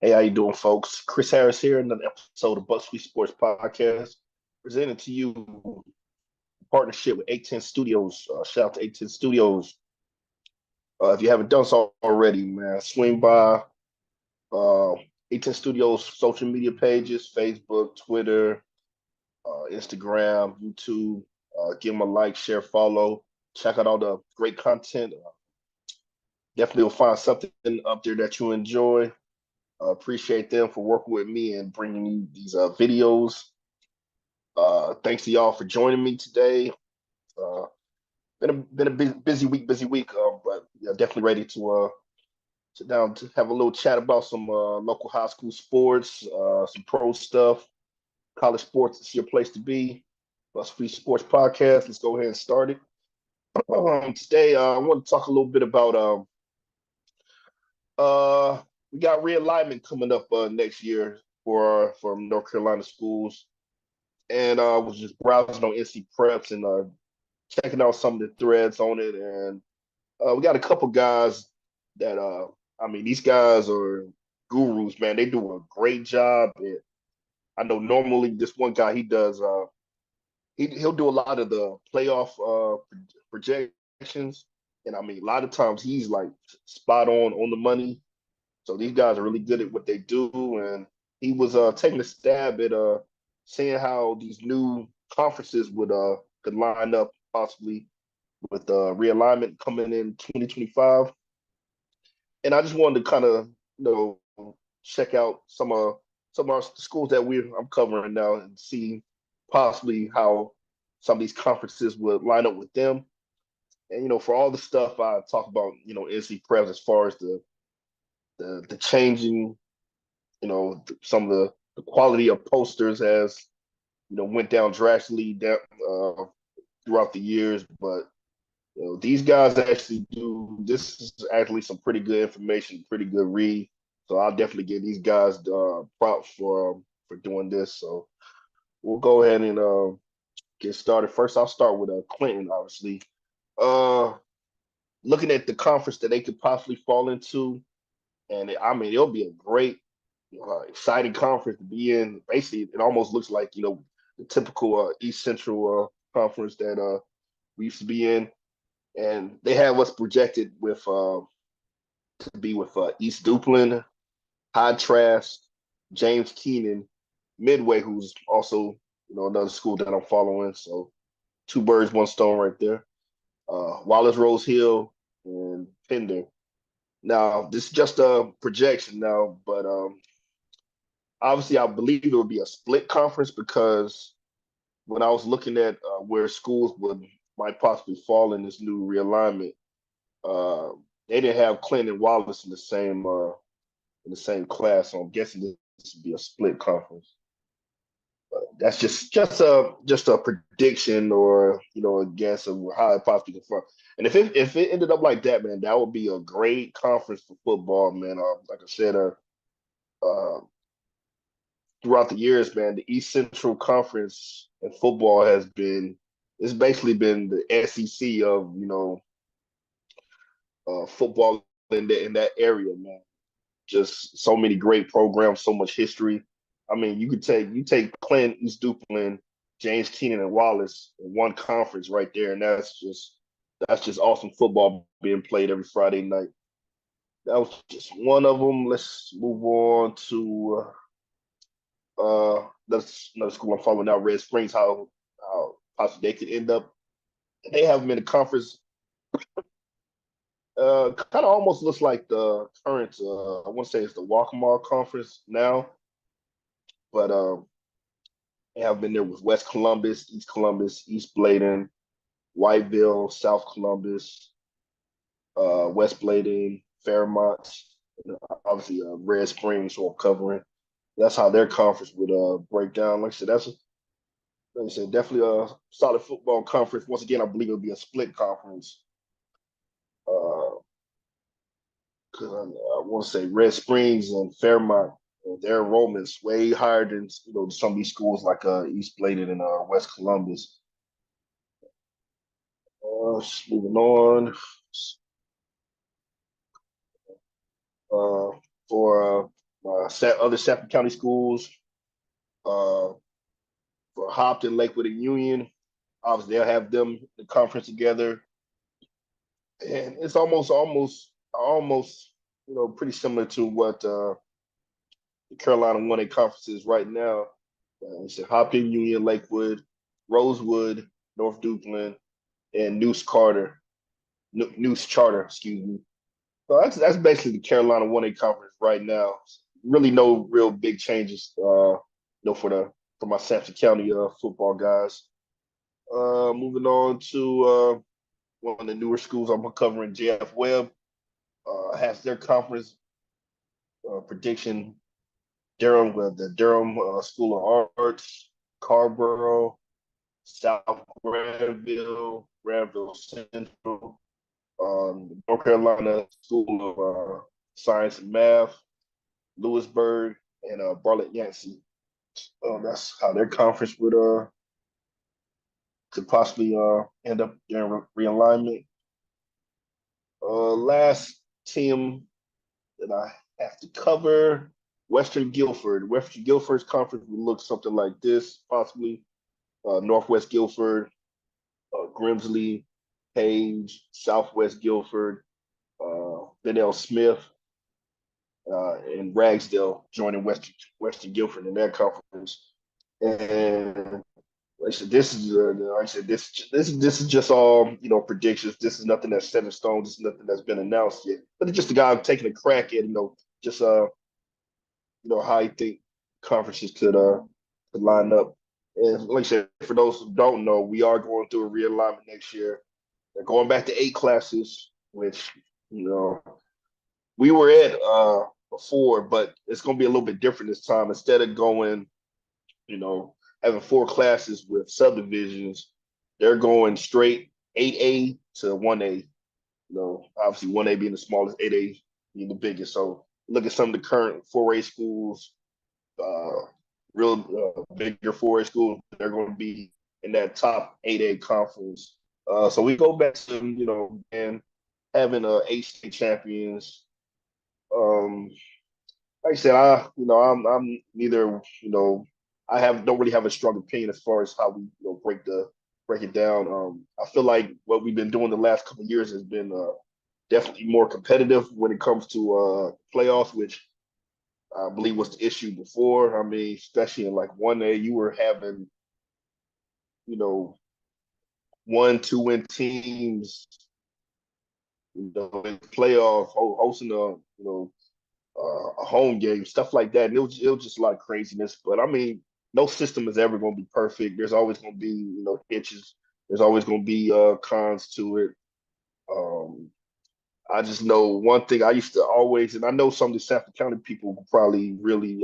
Hey, how you doing, folks? Chris Harris here, in another episode of Buck Sweet Sports Podcast, presented to you in partnership with 810 Studios. Shout out to 810 Studios. If you haven't done so already, man, swing by 810 Studios social media pages, Facebook, Twitter, Instagram, YouTube. Give them a like, share, follow. Check out all the great content. Definitely will find something up there that you enjoy. Appreciate them for working with me and bringing you these videos. Thanks to y'all for joining me today. Uh, been a busy week, but yeah, definitely ready to sit down to have a little chat about some local high school sports, some pro stuff, college sports. It's your place to be. Plus Free Sports Podcast. Let's go ahead and start it. Today, I want to talk a little bit about we got realignment coming up next year for North Carolina schools, and I was just browsing on NC Preps and checking out some of the threads on it, and we got a couple guys that I mean, these guys are gurus, man. They do a great job. And I know normally this one guy he does he'll do a lot of the playoff projections, and I mean a lot of times he's like spot on the money. So these guys are really good at what they do, and he was taking a stab at seeing how these new conferences would could line up possibly with realignment coming in 2025. And I just wanted to kind of check out some of our schools that I'm covering now and see possibly how some of these conferences would line up with them. And for all the stuff I talk about, NC Prep as far as the changing, some of the quality of posters has went down drastically throughout the years, but these guys actually do. This is actually some pretty good information, pretty good read. So I'll definitely give these guys props for doing this. So we'll go ahead and get started. First, I'll start with Clinton, obviously. Uh, Looking at the conference that they could possibly fall into, and I mean, it'll be a great, exciting conference to be in. Basically, it almost looks like the typical East Central conference that we used to be in, and they have us projected with to be with East Duplin, High Trask, James Keenan, Midway, who's also another school that I'm following. So two birds, one stone right there. Wallace Rose Hill and Pender. Now this is just a projection now, but obviously I believe it would be a split conference because when I was looking at where schools would might possibly fall in this new realignment, uh, they didn't have Clinton and Wallace in the same class, so I'm guessing this would be a split conference. That's just a prediction or a guess of how it possibly could front. And if it ended up like that, man, that would be a great conference for football, man. Like I said, uh, throughout the years, man, the East Central Conference in football it's basically been the SEC of football in that area, man. Just so many great programs, so much history. I mean, you take Clinton, East Duplin, James Keenan, and Wallace in one conference right there, and that's just awesome football being played every Friday night. That was just one of them. Let's move on to that's another school I'm following now, Red Springs. How possibly they could end up. They have them in the conference. Kind of almost looks like the current. I want to say it's the Waccamaw Conference now, but they have been there with West Columbus, East Bladen, Whiteville, South Columbus, West Bladen, Fairmont, and obviously Red Springs, who I'm covering. That's how their conference would break down. Like I said, definitely a solid football conference. Once again, I believe it'll be a split conference. Uh, because I want to say Red Springs and Fairmont, their enrollment's way higher than some of these schools like East Bladen and West Columbus. Moving on. Uh, for my other Suffolk County schools uh, for Hopton, Lakewood, and Union. Obviously, they'll have them the conference together, and it's almost pretty similar to what the Carolina 1A conference is right now. It's Hopkins, Union, Lakewood, Rosewood, North Dukeland, and Noose Charter, excuse me. So that's basically the Carolina 1A conference right now. Really, no real big changes. For my Sampson County football guys. Moving on to one of the newer schools I'm covering, JF Webb has their conference prediction. The Durham School of Arts, Carborough, South Granville Central, North Carolina School of Science and Math, Lewisburg, and Bartlett Yancey. That's how their conference could possibly end up during realignment. Last team that I have to cover, Western Guilford. Western Guilford's conference would look something like this, possibly. Northwest Guilford, Grimsley, Page, Southwest Guilford, Benell Smith, and Ragsdale joining Western Guilford in that conference. And like I said, this is just all predictions. This is nothing that's set in stone. This is nothing that's been announced yet. But it's just a guy taking a crack at just how you think conferences could line up. And like I said, for those who don't know, we are going through a realignment next year. They're going back to 8 classes, which we were at before, but it's going to be a little bit different this time. Instead of going, having 4 classes with subdivisions, they're going straight 8A to 1A. Obviously 1A being the smallest, 8A being the biggest. So look at some of the current 4A schools, real bigger 4A schools. They're going to be in that top 8A conference. So we go back to and having 8 state champions. Like I said, I'm neither I don't really have a strong opinion as far as how we break it down. I feel like what we've been doing the last couple of years has been definitely more competitive when it comes to playoffs, which I believe was the issue before. I mean, especially in like 1A, you were having 1, 2 win teams, in playoff hosting a home game, stuff like that. And it was just a lot of craziness. But I mean, no system is ever going to be perfect. There's always going to be hitches. There's always going to be cons to it. I just know one thing I used to always, and I know some of the Suffolk County people will probably really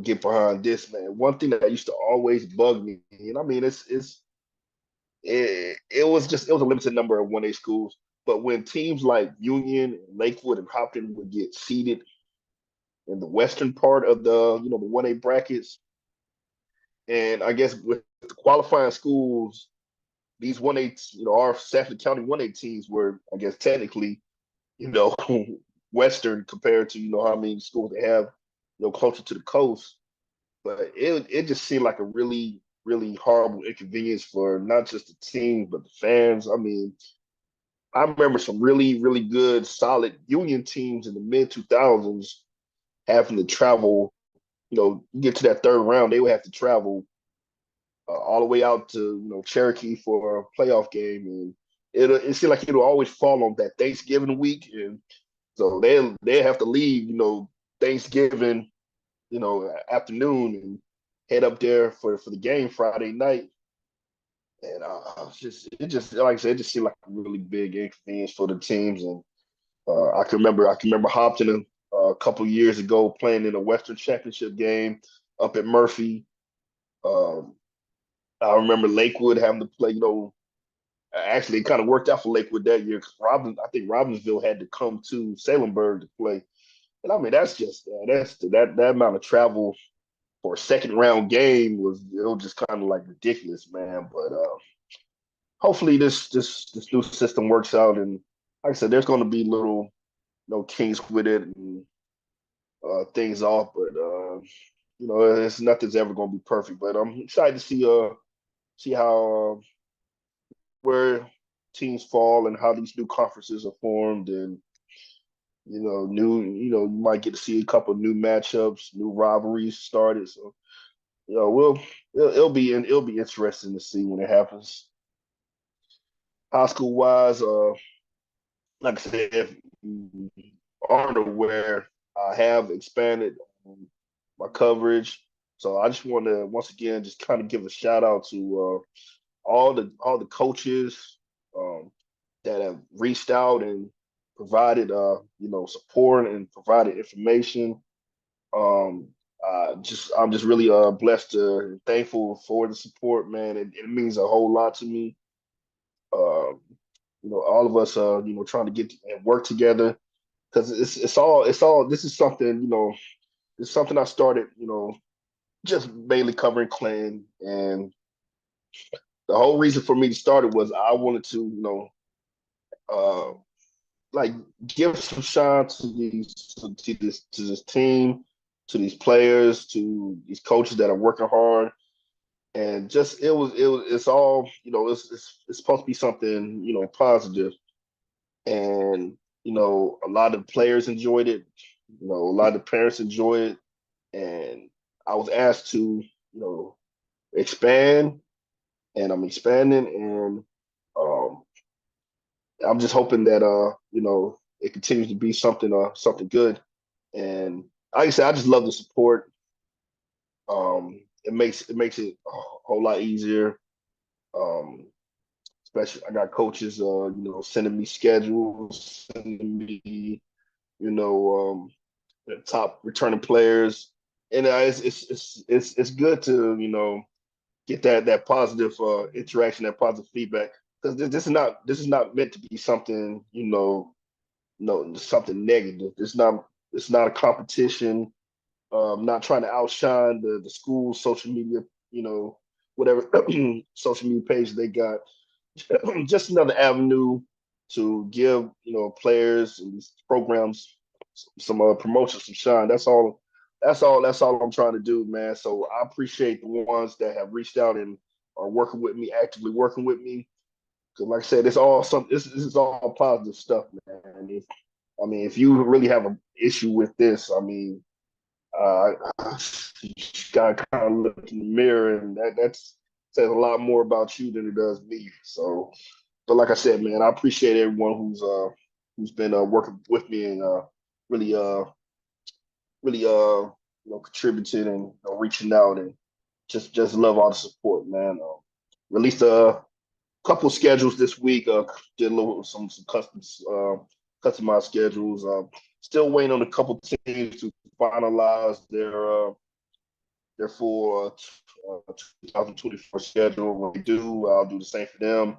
get behind this, man. One thing that used to always bug me, and I mean, it was a limited number of 1A schools, but when teams like Union, Lakewood, and Hopkins would get seeded in the western part of the 1A brackets, and I guess with the qualifying schools, these 1A, our Suffolk County 1A teams were, I guess, technically, you know, Western compared to, how many schools they have, closer to the coast. But it just seemed like a really, really horrible inconvenience for not just the team, but the fans. I mean, I remember some really, really good, solid Union teams in the mid 2000s having to travel, get to that third round, they would have to travel all the way out to Cherokee for a playoff game, and it seemed like it would always fall on that Thanksgiving week, and so they have to leave Thanksgiving afternoon and head up there for the game Friday night, and it just like I said, it just seemed like a really big inconvenience for the teams, and I can remember Hopton a couple years ago playing in a Western Championship game up at Murphy. Um, I remember Lakewood having to play. Actually, it kind of worked out for Lakewood that year because I think Robbinsville had to come to Salemburg to play. And I mean, that amount of travel for a second round game was just kind of like ridiculous, man. But hopefully this new system works out. And like I said, there's going to be little no kinks with it and things off. But it's nothing's ever going to be perfect. But I'm excited to see how where teams fall and how these new conferences are formed, and you might get to see a couple of new matchups, new rivalries started. So it'll be interesting to see when it happens. High school wise, like I said, if you aren't aware, I have expanded my coverage. So I just want to once again just kind of give a shout out to all the coaches um, that have reached out and provided support and provided information. Um, I'm just really blessed and thankful for the support, man. It means a whole lot to me. Um, all of us, trying to get and work together because it's all. This is something, it's something I started, just mainly covering Clan, and the whole reason for me to start it was I wanted to, uh, like give some shine to this team, to these players, to these coaches that are working hard, and just it's all it's supposed to be something positive, and a lot of the players enjoyed it, a lot of the parents enjoyed it, and I was asked to expand, and I'm expanding, and um, I'm just hoping that it continues to be something good. And like I said, I just love the support. It makes it a whole lot easier. Um, Especially I got coaches, sending me schedules, sending me, the top returning players, and it's good to get that positive interaction, that positive feedback, because this is not meant to be something no something negative. It's not a competition. Not trying to outshine the school's social media, whatever social media page they got. Just another avenue to give players and these programs some promotion, some shine. That's all. That's all I'm trying to do, man. So I appreciate the ones that have reached out and are working with me, actively working with me. Because, like I said, it's all some. This is all positive stuff, man. If you really have an issue with this, uh, you gotta kind of look in the mirror, and that's says a lot more about you than it does me. So, but like I said, man, I appreciate everyone who's been working with me and really contributing and reaching out, and just love all the support, man. Released a couple schedules this week. Did a little some customized schedules. Still waiting on a couple teams to finalize their full 2024 schedule. When they do, I'll do the same for them.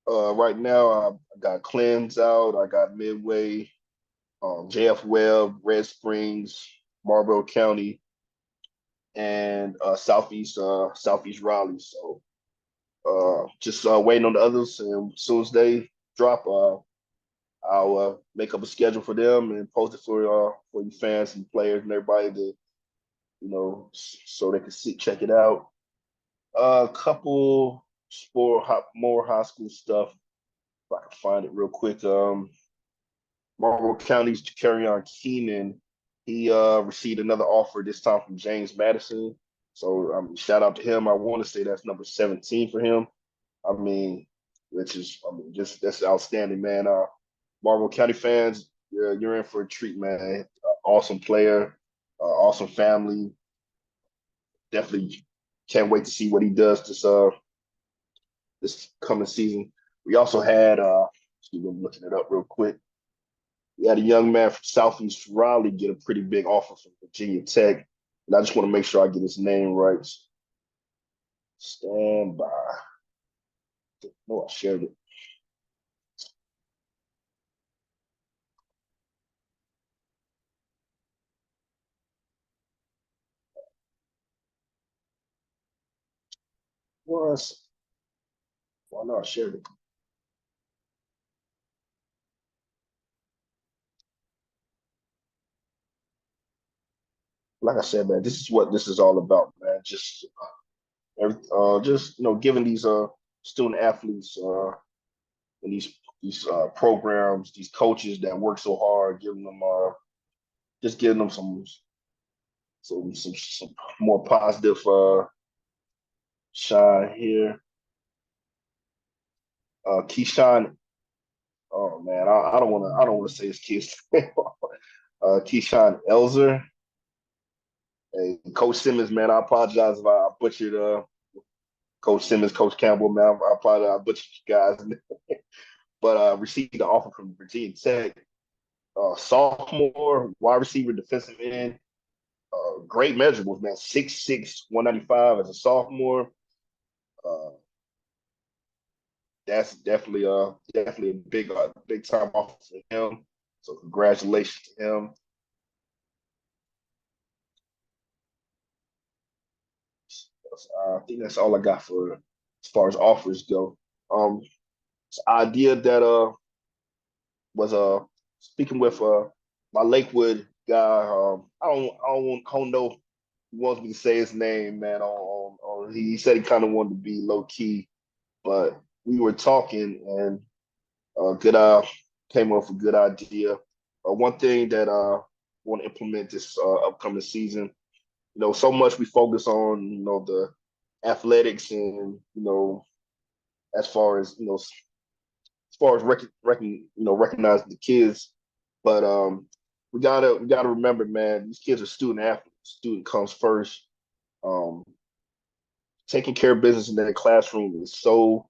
Right now, I got Cleanse out. I got Midway, JF Webb, Red Springs, Marlboro County, and Southeast Raleigh. So just waiting on the others, and as soon as they drop, I'll make up a schedule for them and post it for you fans and players and everybody to so they can check it out. A couple more high school stuff. If I can find it real quick. Marlboro County's carry on Keenan. He received another offer this time from James Madison. So shout out to him. I want to say that's number 17 for him. I mean, which is just that's outstanding, man. Marlboro County fans, you're in for a treat, man. Awesome player, awesome family. Definitely can't wait to see what he does this coming season. We also had excuse me, I'm looking it up real quick. We had a young man from Southeast Raleigh get a pretty big offer from Virginia Tech, and I just want to make sure I get his name right. Stand by. No, I shared it. Was well, no, I shared it. like I said, man, this is what this is all about, man. Just giving these student athletes and these programs, these coaches that work so hard, giving them just giving them some more positive shine here. Keyshawn, oh man, I don't want to say his kid's name. Keyshawn Elzer. Hey, Coach Simmons, man, I apologize if I butchered Coach Simmons, Coach Campbell, man. I apologize, I butchered you guys. But received the offer from Virginia Tech. Sophomore, wide receiver, defensive end. Great measurables, man. 6'6", 195 as a sophomore. Uh, that's definitely a big time offer for him. So congratulations to him. I think that's all I got for as far as offers go. This idea that was speaking with my Lakewood guy. I don't know. He wants me to say his name, man. He said he kind of wanted to be low key, but we were talking and good came up with a good idea. One thing that I want to implement this upcoming season. So much we focus on the athletics and as far as as far as recognizing the kids. But we gotta remember, man, these kids are student athletes. Student comes first. Um, Taking care of business in their classroom is so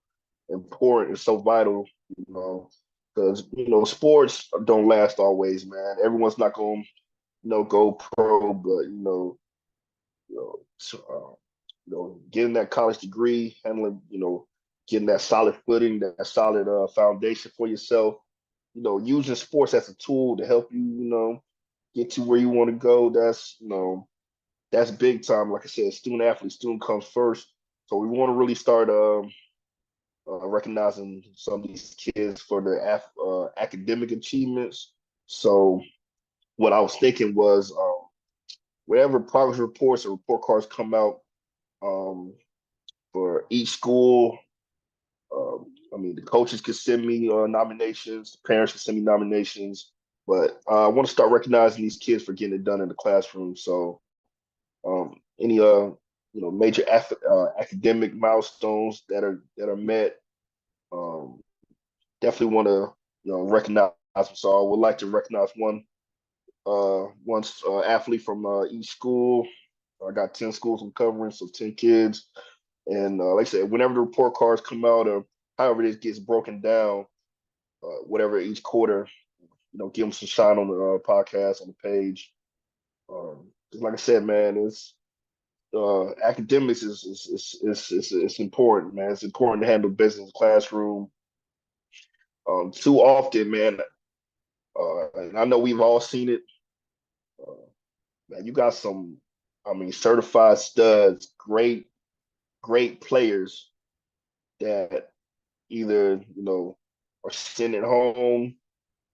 important and so vital, because sports don't last always, man. Everyone's not going to go pro, but so, getting that college degree, handling, getting that solid footing, that solid foundation for yourself, using sports as a tool to help you, get to where you want to go. That's big time. Like I said, student athlete, student comes first. So we want to really start recognizing some of these kids for their academic achievements. So what I was thinking was, whenever progress reports or report cards come out, um, for each school. I mean, the coaches can send me nominations, the parents can send me nominations, but I want to start recognizing these kids for getting it done in the classroom. So, any major academic milestones that are met, um, definitely want to recognize them. So I would like to recognize one athlete from each school. I got 10 schools I'm covering, so 10 kids. And like I said, whenever the report cards come out or however it gets broken down, whatever each quarter, give them some shine on the podcast, on the page. 'Cause like I said, man, it's academics is important, man. It's important to handle business in the classroom. Too often, man, and I know we've all seen it. Uh, Man, you got some, I mean, certified studs, great players that either are sitting at home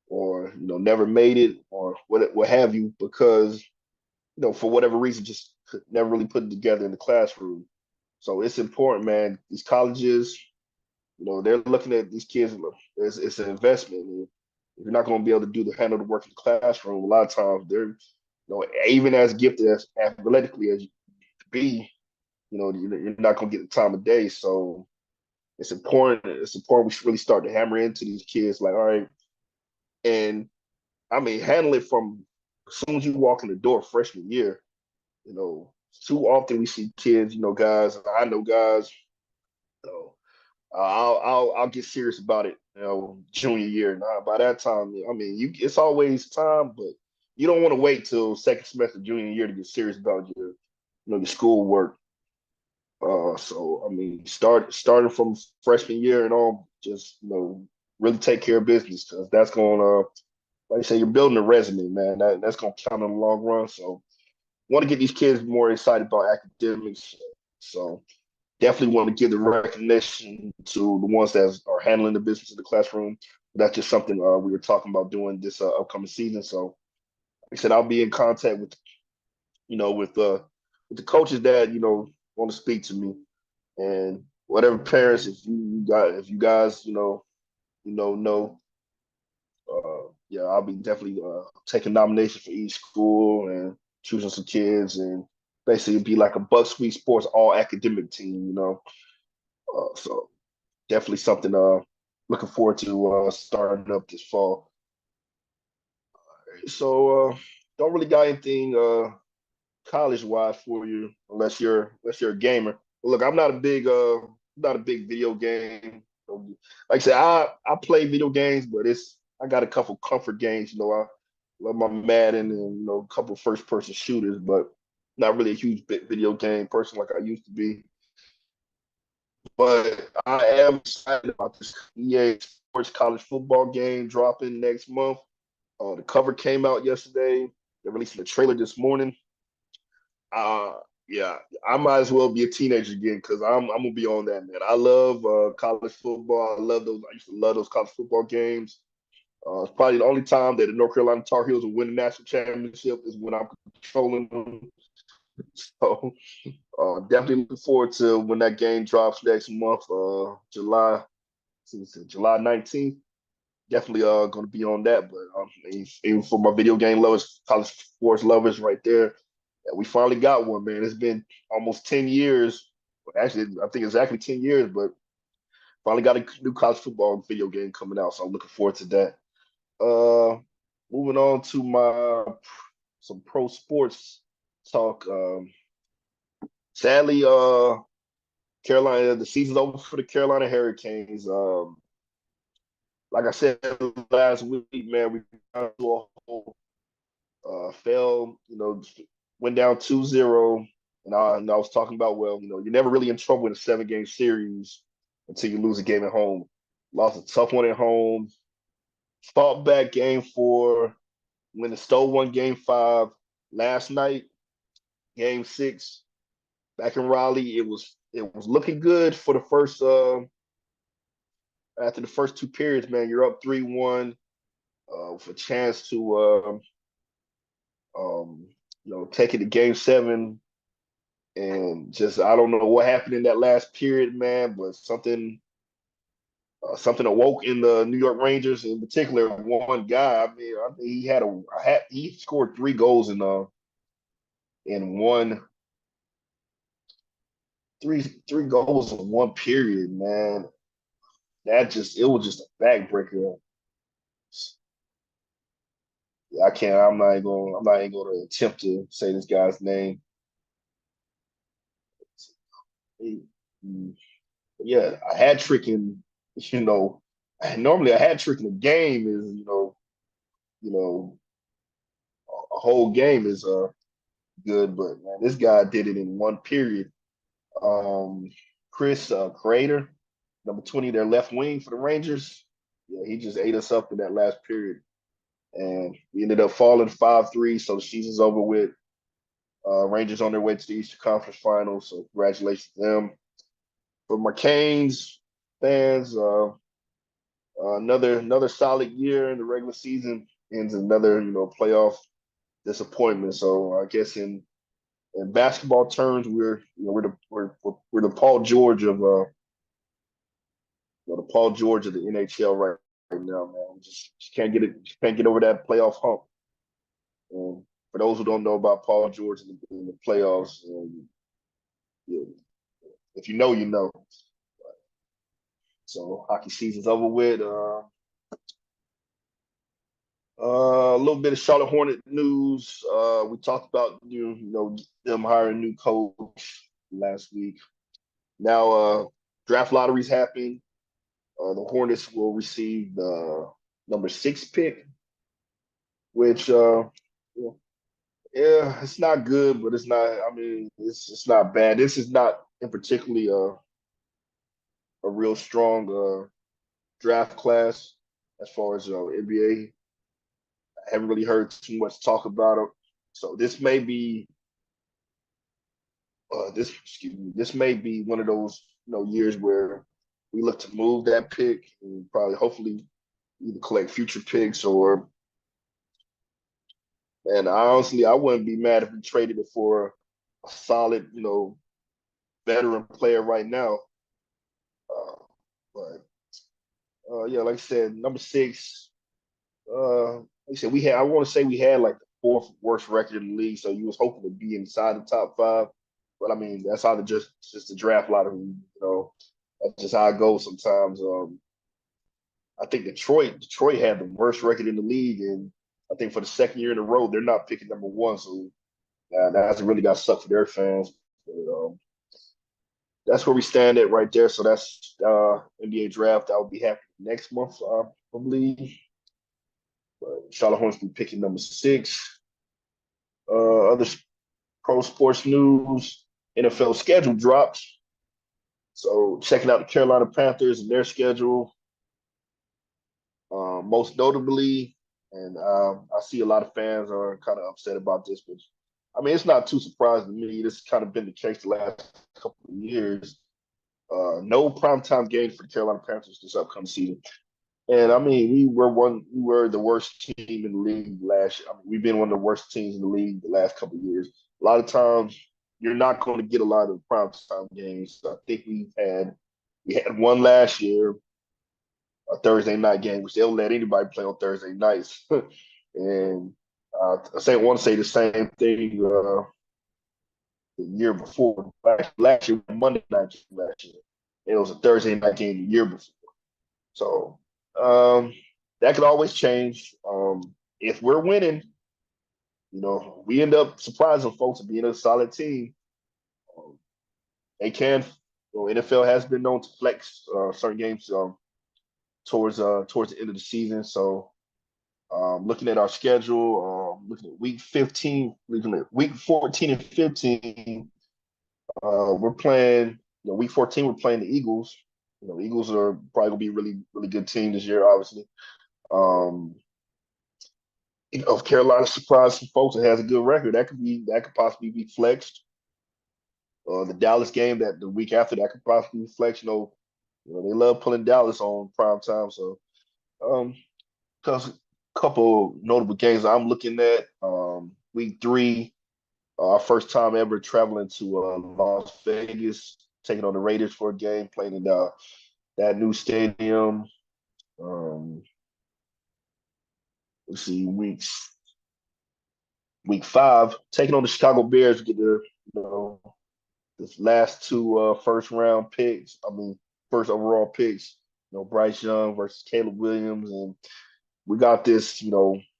or never made it or what have you because for whatever reason just could never really put it together in the classroom. So it's important, man. These colleges, they're looking at these kids. It's an investment. If you're not going to be able to handle the work in the classroom, a lot of times they're even as gifted as athletically as you be, you're not going to get the time of day. So it's important. It's important we should really start to hammer into these kids. Like, all right, and I mean, handle it from as soon as you walk in the door freshman year. You know, Too often we see kids, guys. I know guys. You know, I'll get serious about it. Junior year. Now, by that time, I mean, it's always time, but you don't want to wait till second semester junior year to get serious about your schoolwork. So I mean, starting from freshman year and on, just really take care of business because that's going to, like I say, you're building a resume, man. That's going to count in the long run. So want to get these kids more excited about academics. So definitely want to give the recognition to the ones that are handling the business in the classroom. That's just something we were talking about doing this upcoming season. So like I said, I'll be in contact with the coaches that want to speak to me, and whatever parents, if you guys know, yeah, I'll be definitely taking nominations for each school and choosing some kids and basically be like a Buck Sweet Sports all academic team. So definitely something looking forward to starting up this fall. So don't really got anything college wise for you unless you're a gamer. But look, I'm not a big video game. Like I said, I play video games, but I got a couple comfort games. I love my Madden and a couple first person shooters, but not really a huge video game person like I used to be. But I am excited about this EA Sports college football game dropping next month. The cover came out yesterday. They're releasing the trailer this morning. Uh, yeah, I might as well be a teenager again because I'm gonna be on that, man. I love college football. I love those. I used to love those college football games. It's probably the only time that the North Carolina Tar Heels will win the national championship is when I'm controlling them. So definitely looking forward to when that game drops next month, July 19th. Definitely going to be on that. But even for my video game lovers, college sports lovers, right there, yeah, we finally got one, man. It's been almost 10 years. Actually, I think exactly 10 years, but finally got a new college football video game coming out. So I'm looking forward to that. Uh, moving on to my some pro sports talk. Sadly, Carolina, the season's over for the Carolina Hurricanes. Like I said last week, man, we got into a hole, fell, went down 2-0. And I was talking about, well, you're never really in trouble in a 7-game series until you lose a game at home. Lost a tough one at home, fought back game 4, when the stole one game 5. Last night, game 6, back in Raleigh, it was looking good for the first after the first 2 periods, man. You're up 3-1 with a chance to um, take it to game 7. And just I don't know what happened in that last period, man, but something awoke in the New York Rangers, in particular one guy. I think he scored 3 goals in one three goals in 1 period, man. It was just a backbreaker. Yeah, I can't. I'm not even going to attempt to say this guy's name. He, yeah, a hat trick in you know normally a hat trick in a game is you know a whole game is good, but man, this guy did it in 1 period. Um, Chris Creator, number 20, their left wing for the Rangers. Yeah, he just ate us up in that last period, and we ended up falling 5-3. So the season's over with. Rangers on their way to the Eastern Conference Finals. So congratulations to them. For my Canes fans, another solid year in the regular season ends another playoff disappointment. So I guess in basketball terms, we're the Paul George of the NHL right now, man. Just can't get it, can't get over that playoff hump. And for those who don't know about Paul George in the playoffs, yeah, if you know, you know. So hockey season's over with. A little bit of Charlotte Hornet news. We talked about them hiring a new coach last week. Now draft lotteries happen. The Hornets will receive the number 6 pick, which yeah, it's not good, but it's not. I mean, it's not bad. This is not in particularly a real strong draft class as far as NBA. I haven't really heard too much talk about it. So this may be one of those years where we look to move that pick and probably hopefully either collect future picks And I wouldn't be mad if we traded it for a solid, veteran player right now. But yeah, like I said, number six. Like I said, I want to say we had like the fourth worst record in the league, so you was hoping to be inside the top five. But I mean, that's how just the draft lottery. That's just how it goes sometimes. I think Detroit had the worst record in the league, and I think for the second year in a row, they're not picking number one. So that's really got sucked for their fans. But, that's where we stand at right there. So that's NBA draft. I will be happy next month, I believe. But Charlotte Hornets be picking number six. Other pro sports news: NFL schedule drops. So checking out the Carolina Panthers and their schedule. Most notably, and I see a lot of fans are kind of upset about this, but I mean, it's not too surprising to me. This has kind of been the case the last couple of years. No primetime games for the Carolina Panthers this upcoming season. And I mean, we were the worst team in the league last year. I mean, we've been one of the worst teams in the league the last couple of years. A lot of times, you're not going to get a lot of primetime games. I think we had one last year, a Thursday night game, which they'll let anybody play on Thursday nights. And want to say the same thing the year before. Last year, Monday night last year. It was a Thursday night game the year before. So that could always change. If we're winning, we end up surprising folks and being a solid team. Um, they can. NFL has been known to flex certain games towards the end of the season. So looking at our schedule, looking at week 15, looking at week 14 and 15, we're playing, week 14, we're playing the Eagles. The Eagles are probably going to be a really, really good team this year, obviously. Um, if Carolina surprised some folks and has a good record, that could possibly be flexed. The Dallas game that the week after that could possibly be flexed. They love pulling Dallas on prime time. So, because a couple notable games I'm looking at. Week three, our first time ever traveling to Las Vegas, taking on the Raiders for a game, playing in that new stadium. Um, let's see, week five, taking on the Chicago Bears, get this last two first round picks. I mean, first overall picks. Bryce Young versus Caleb Williams, and we got this,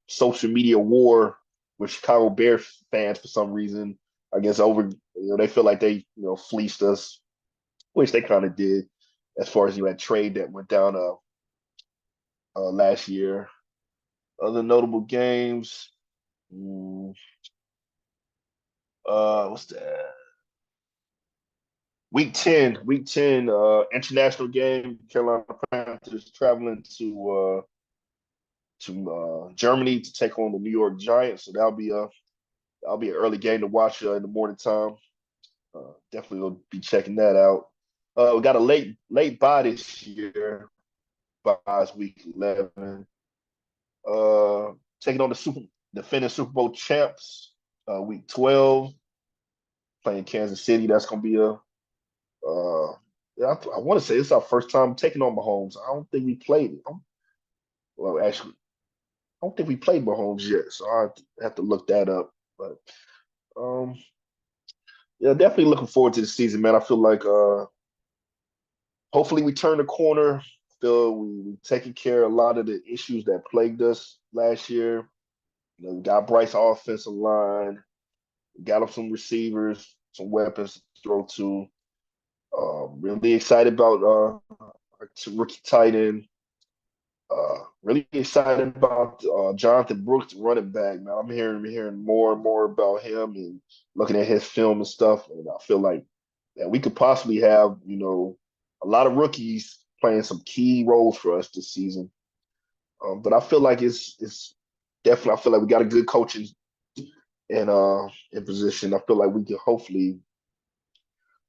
social media war with Chicago Bears fans for some reason. I guess they feel like they, fleeced us, which they kind of did, as far as that trade that went down last year. Other notable games. What's that? Week 10, international game. Carolina Panthers traveling to Germany to take on the New York Giants. So that'll be an early game to watch in the morning time. Definitely will be checking that out. We got a late bye this year. Buys week 11. Taking on the defending Super Bowl champs. Week 12, playing Kansas City. That's gonna be yeah, I want to say it's our first time taking on Mahomes. I don't think we played it. Well, actually, I don't think we played Mahomes yet, so I have to look that up. But um, yeah, definitely looking forward to the season, man. I feel like hopefully we turn the corner. Feel we taking care of a lot of the issues that plagued us last year. We got Bryce offensive line, got up some receivers, some weapons to throw to. Really excited about our rookie tight end. Really excited about Jonathan Brooks, running back. Man, I'm hearing more and more about him and looking at his film and stuff. And I feel like that we could possibly have, a lot of rookies playing some key roles for us this season. But I feel like it's definitely. I feel like we got a good coaching in position. I feel like we can hopefully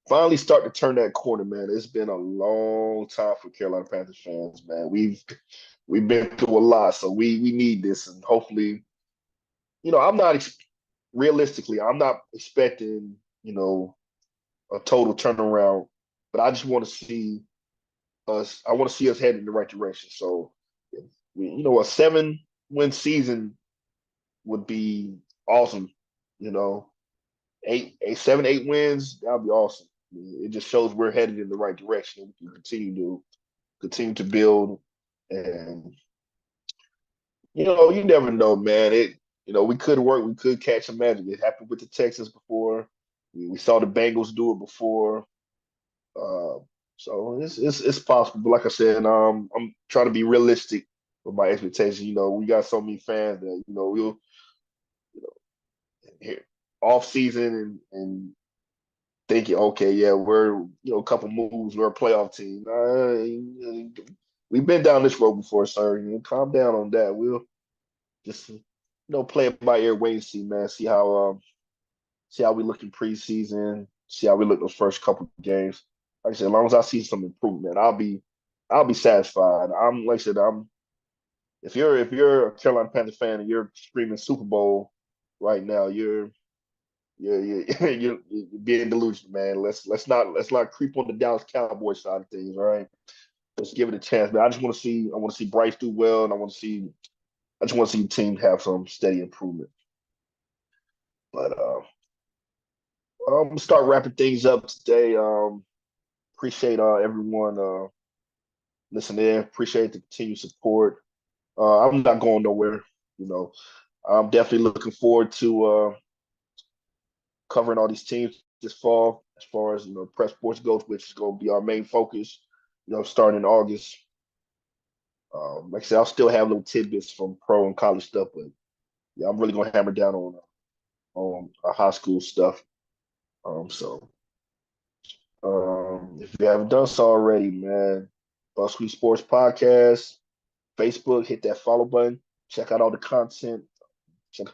finally start to turn that corner, man. It's been a long time for Carolina Panthers fans, man. We've been through a lot, so we need this, and hopefully, I'm not realistically, I'm not expecting, a total turnaround, but I just want to see us. I want to see us head in the right direction. So, a 7-win season would be awesome. You know, 7, 8 wins, that'd be awesome. It just shows we're headed in the right direction. We can continue to build, and you never know, man. We could work, we could catch some magic. It happened with the Texans before. We saw the Bengals do it before. Uh, so it's possible. But like I said, I'm trying to be realistic with my expectations. We got so many fans that we'll here off season and thinking, okay, yeah, we're a couple moves, we're a playoff team. We've been down this road before, sir. Calm down on that. We'll just play it by ear, wait and see, man. See how we look in preseason. See how we look those first couple of games. Like I said, as long as I see some improvement, I'll be satisfied. I'm like I said, I'm if you're a Carolina Panthers fan and you're screaming Super Bowl right now, you're being delusional, man. Let's not creep on the Dallas Cowboys side of things, all right? Let's give it a chance, man. I want to see Bryce do well, and I just want to see the team have some steady improvement. But I'm gonna start wrapping things up today. Appreciate everyone listening in. Appreciate the continued support. I'm not going nowhere. You know, I'm definitely looking forward to covering all these teams this fall, as far as prep sports goes, which is going to be our main focus. Starting in August. Like I said, I'll still have little tidbits from pro and college stuff, but yeah, I'm really going to hammer down on our high school stuff. So if you haven't done so already, man, Buzzsweet Sports Podcast, Facebook, hit that follow button. Check out all the content. Check,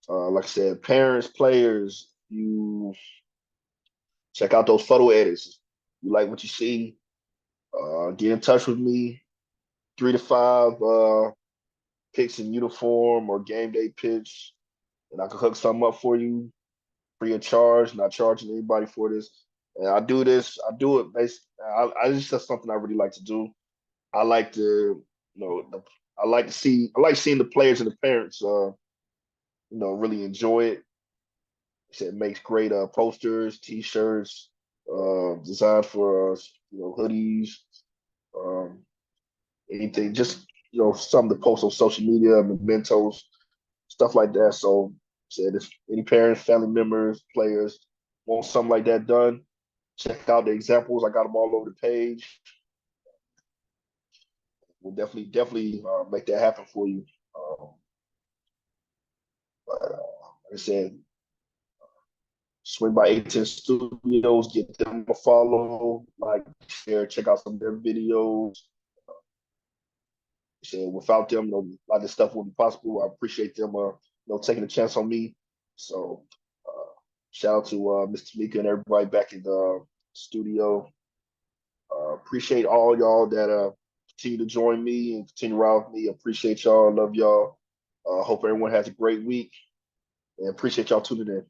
like I said, parents, players, you check out those photo edits. You like what you see? Get in touch with me. 3 to 5 picks in uniform or game day pitch, and I can hook something up for you free of charge, not charging anybody for this. And I do this. I do it based. I just that's something I really like to do. I like to, I like to see. I like seeing the players and the parents, really enjoy it. It makes great posters, T-shirts, designed for hoodies, um, anything. Just something to post on social media, mementos, stuff like that. So, said if any parents, family members, players want something like that done, check out the examples. I got them all over the page. We'll definitely make that happen for you. But like I said, swing by A10 Studios, get them a follow, like, share, check out some of their videos. So without them, a lot of this stuff wouldn't be possible. I appreciate them, taking a chance on me. So shout out to Mr. Mika and everybody back in the studio. Appreciate all y'all that continue to join me and continue around with me. Appreciate y'all. Love y'all. Hope everyone has a great week and appreciate y'all tuning in.